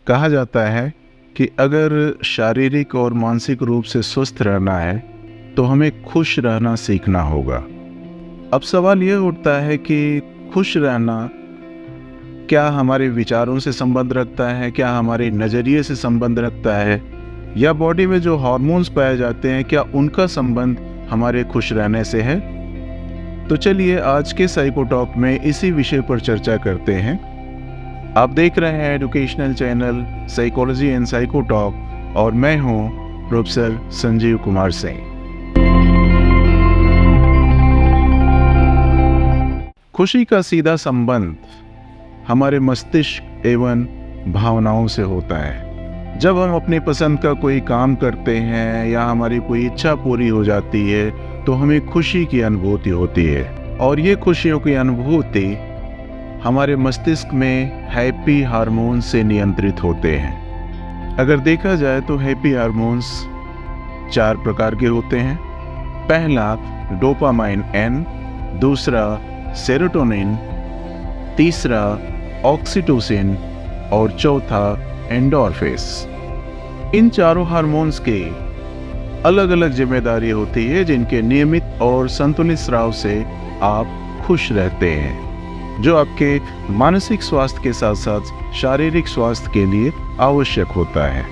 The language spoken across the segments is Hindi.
कहा जाता है कि अगर शारीरिक और मानसिक रूप से स्वस्थ रहना है तो हमें खुश रहना सीखना होगा। अब सवाल यह उठता है कि खुश रहना क्या हमारे विचारों से संबंध रखता है, क्या हमारे नज़रिए से संबंध रखता है, या बॉडी में जो हार्मोन्स पाए जाते हैं क्या उनका संबंध हमारे खुश रहने से है। तो चलिए आज के साइको टॉक में इसी विषय पर चर्चा करते हैं। आप देख रहे हैं educational channel psychology and psycho talk और मैं हूं प्रोफेसर संजीव कुमार सिंह। खुशी का सीधा संबंध हमारे मस्तिष्क एवं भावनाओं से होता है। जब हम अपनी पसंद का कोई काम करते हैं या हमारी कोई इच्छा पूरी हो जाती है तो हमें खुशी की अनुभूति होती है, और ये खुशियों की अनुभूति हमारे मस्तिष्क में हैप्पी हार्मोन से नियंत्रित होते हैं। अगर देखा जाए तो हैप्पी हार्मोन्स 4 प्रकार के होते हैं। पहला डोपामाइन N, दूसरा सेरोटोनिन, तीसरा ऑक्सीटोसिन और चौथा एंडोर्फिस। इन चारों हार्मोन्स के अलग अलग जिम्मेदारी होती है जिनके नियमित और संतुलित स्राव से आप खुश रहते हैं, जो आपके मानसिक स्वास्थ्य के साथ साथ शारीरिक स्वास्थ्य के लिए आवश्यक होता है।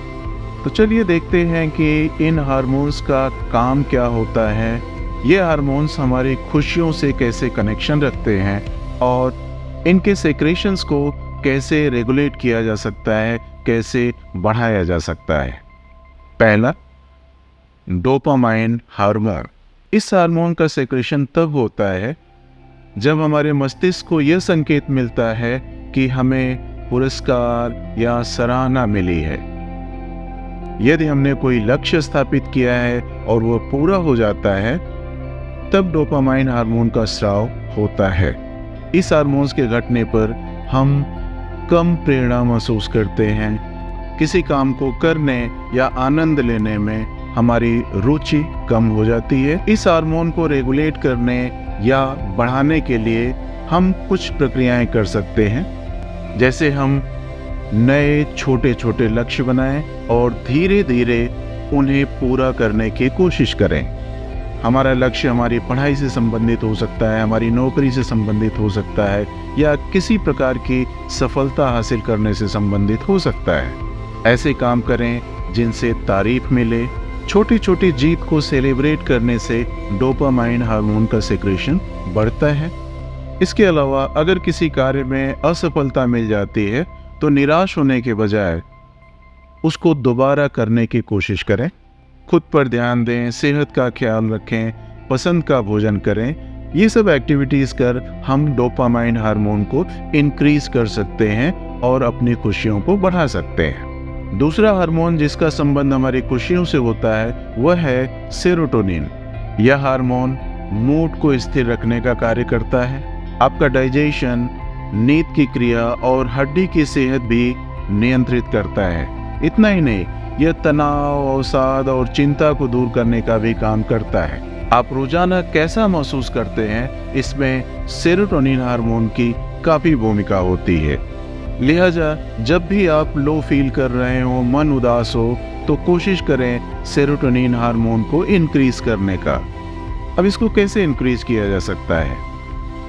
तो चलिए देखते हैं कि इन हार्मोन्स का काम क्या होता है, ये हार्मोन्स हमारी खुशियों से कैसे कनेक्शन रखते हैं और इनके सेक्रेशंस को कैसे रेगुलेट किया जा सकता है, कैसे बढ़ाया जा सकता है। पहला डोपामाइन हार्मोन। इस हार्मोन का सेक्रेशन तब होता है जब हमारे मस्तिष्क को यह संकेत मिलता है कि हमें पुरस्कार या सराहना मिली है। यदि हमने कोई लक्ष्य स्थापित किया है और वो पूरा हो जाता है तब डोपामाइन हार्मोन का स्राव होता है। इस हार्मोन्स के घटने पर हम कम प्रेरणा महसूस करते हैं, किसी काम को करने या आनंद लेने में हमारी रुचि कम हो जाती है। इस हार्मोन को रेगुलेट करने या बढ़ाने के लिए हम कुछ प्रक्रियाएं कर सकते हैं, जैसे हम नए छोटे छोटे लक्ष्य बनाएं और धीरे धीरे उन्हें पूरा करने की कोशिश करें। हमारा लक्ष्य हमारी पढ़ाई से संबंधित हो सकता है, हमारी नौकरी से संबंधित हो सकता है, या किसी प्रकार की सफलता हासिल करने से संबंधित हो सकता है। ऐसे काम करें जिनसे तारीफ मिले। छोटी छोटी जीत को सेलिब्रेट करने से डोपामाइन हार्मोन का सेक्रेशन बढ़ता है। इसके अलावा अगर किसी कार्य में असफलता मिल जाती है तो निराश होने के बजाय उसको दोबारा करने की कोशिश करें। खुद पर ध्यान दें, सेहत का ख्याल रखें, पसंद का भोजन करें। ये सब एक्टिविटीज़ कर हम डोपामाइन हार्मोन को इंक्रीज कर सकते हैं और अपनी खुशियों को बढ़ा सकते हैं। दूसरा हार्मोन जिसका संबंध हमारी खुशियों से होता है वह है सेरोटोनिन। यह हार्मोन मूड को स्थिर रखने का कार्य करता है। आपका डाइजेशन, नींद की क्रिया और हड्डी की सेहत भी नियंत्रित करता है। इतना ही नहीं, यह तनाव, अवसाद और चिंता को दूर करने का भी काम करता है। आप रोजाना कैसा महसूस करते हैं, इसमें सेरोटोनिन हार्मोन की काफी भूमिका होती है। लिहाजा जब भी आप लो फील कर रहे हो, मन उदास हो, तो कोशिश करें सेरोटोनिन हार्मोन को इंक्रीज करने का। अब इसको कैसे इंक्रीज किया जा सकता है?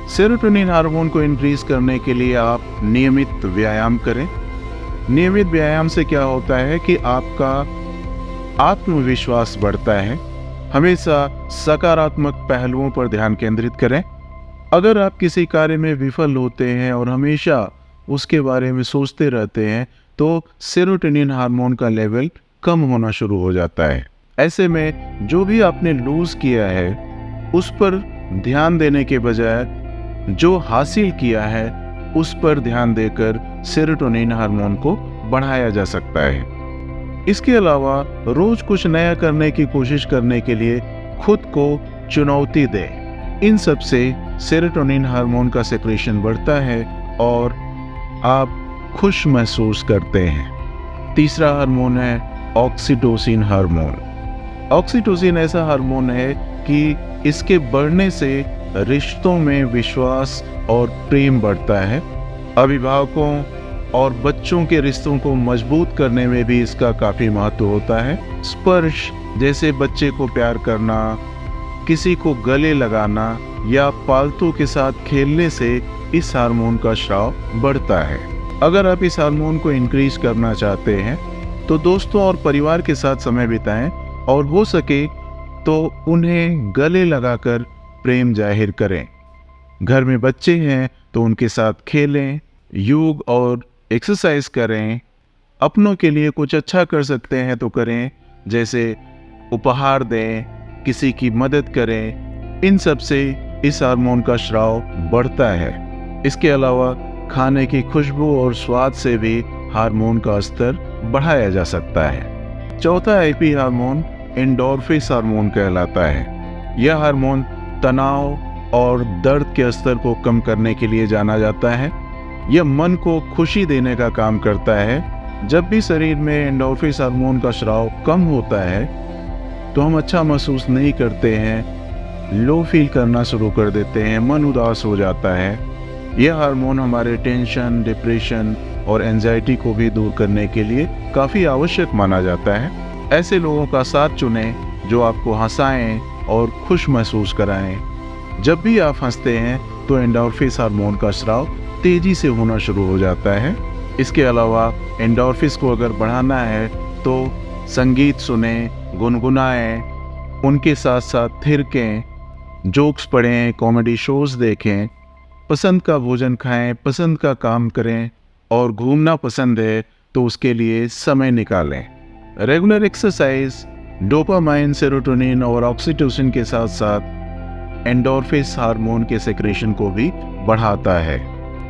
सेरोटोनिन हार्मोन को इंक्रीज करने के लिए आप नियमित व्यायाम करें। नियमित व्यायाम से क्या होता है कि आपका आत्मविश्वास बढ़ता है। हमेशा सकारात्मक पहलुओं पर ध्यान केंद्रित करें। अगर आप किसी कार्य में विफल होते हैं और हमेशा उसके बारे में सोचते रहते हैं तो सेरोटोनिन हार्मोन का लेवल कम होना शुरू हो जाता है। ऐसे में जो भी आपने लूज किया है उस पर ध्यान देने के बजाय जो हासिल किया है उस पर ध्यान देकर सेरोटोनिन हार्मोन को बढ़ाया जा सकता है। इसके अलावा रोज कुछ नया करने की कोशिश करने के लिए खुद को चुनौती दें। इन सब से सेरोटोनिन हार्मोन का सेक्रेशन बढ़ता है और आप खुश महसूस करते हैं। तीसरा हार्मोन है ऑक्सीटोसिन हार्मोन। ऑक्सीटोसिन ऐसा हार्मोन है कि इसके बढ़ने से रिश्तों में विश्वास और प्रेम बढ़ता है। अभिभावकों, और बच्चों के रिश्तों को मजबूत करने में भी इसका काफ़ी महत्व होता है। स्पर्श, जैसे बच्चे को प्यार करना, किसी को गले लगाना या पालतू के साथ खेलने से इस हार्मोन का स्राव बढ़ता है। अगर आप इस हार्मोन को इंक्रीज करना चाहते हैं तो दोस्तों और परिवार के साथ समय बिताएं और हो सके तो उन्हें गले लगाकर प्रेम जाहिर करें। घर में बच्चे हैं तो उनके साथ खेलें, योग और एक्सरसाइज करें। अपनों के लिए कुछ अच्छा कर सकते हैं तो करें, जैसे उपहार दें, किसी की मदद करें। इन सब से इस हार्मोन का स्राव बढ़ता है। इसके अलावा खाने की खुशबू और स्वाद से भी हार्मोन का स्तर बढ़ाया जा सकता है। चौथा आईपी हार्मोन एंडोर्फिन हार्मोन कहलाता है। यह हार्मोन तनाव और दर्द के स्तर को कम करने के लिए जाना जाता है। यह मन को खुशी देने का काम करता है। जब भी शरीर में एंडोर्फिन हार्मोन का स्राव कम होता है तो हम अच्छा महसूस नहीं करते हैं, लो फील करना शुरू कर देते हैं, मन उदास हो जाता है। यह हार्मोन हमारे टेंशन, डिप्रेशन और एंजाइटी को भी दूर करने के लिए काफ़ी आवश्यक माना जाता है। ऐसे लोगों का साथ चुनें जो आपको हंसाएं और खुश महसूस कराएं। जब भी आप हंसते हैं तो एंडोर्फिन हार्मोन का स्राव तेजी से होना शुरू हो जाता है। इसके अलावा एंडोर्फिन को अगर बढ़ाना है तो संगीत सुनें, गुनगुनाएं, उनके साथ साथ थिरकें, जोक्स पढ़ें, कॉमेडी शोज देखें, पसंद का भोजन खाएं, पसंद का काम करें और घूमना पसंद है तो उसके लिए समय निकालें। रेगुलर एक्सरसाइज डोपामाइन, सेरोटोनिन और ऑक्सीटोसिन के साथ साथ एंडोर्फिन हार्मोन के सेक्रेशन को भी बढ़ाता है।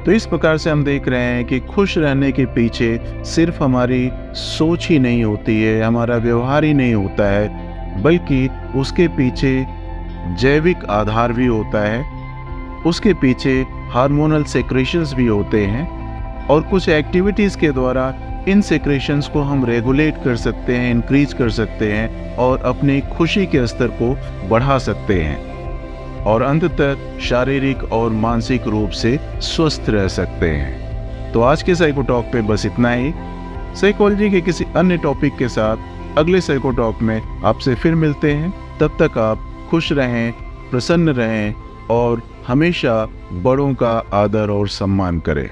तो इस प्रकार से हम देख रहे हैं कि खुश रहने के पीछे सिर्फ हमारी सोच ही नहीं होती है, हमारा व्यवहार ही नहीं होता है, बल्कि उसके पीछे जैविक आधार भी होता है, उसके पीछे हार्मोनल सेक्रेशंस भी होते हैं और कुछ एक्टिविटीज़ के द्वारा इन सेक्रेशंस को हम रेगुलेट कर सकते हैं, इंक्रीज कर सकते हैं और अपनी खुशी के स्तर को बढ़ा सकते हैं और अंततः शारीरिक और मानसिक रूप से स्वस्थ रह सकते हैं। तो आज के साइको टॉक पे बस इतना ही। साइकोलॉजी के किसी अन्य टॉपिक के साथ अगले साइको टॉक में आपसे फिर मिलते हैं। तब तक आप खुश रहें, प्रसन्न रहें और हमेशा बड़ों का आदर और सम्मान करें।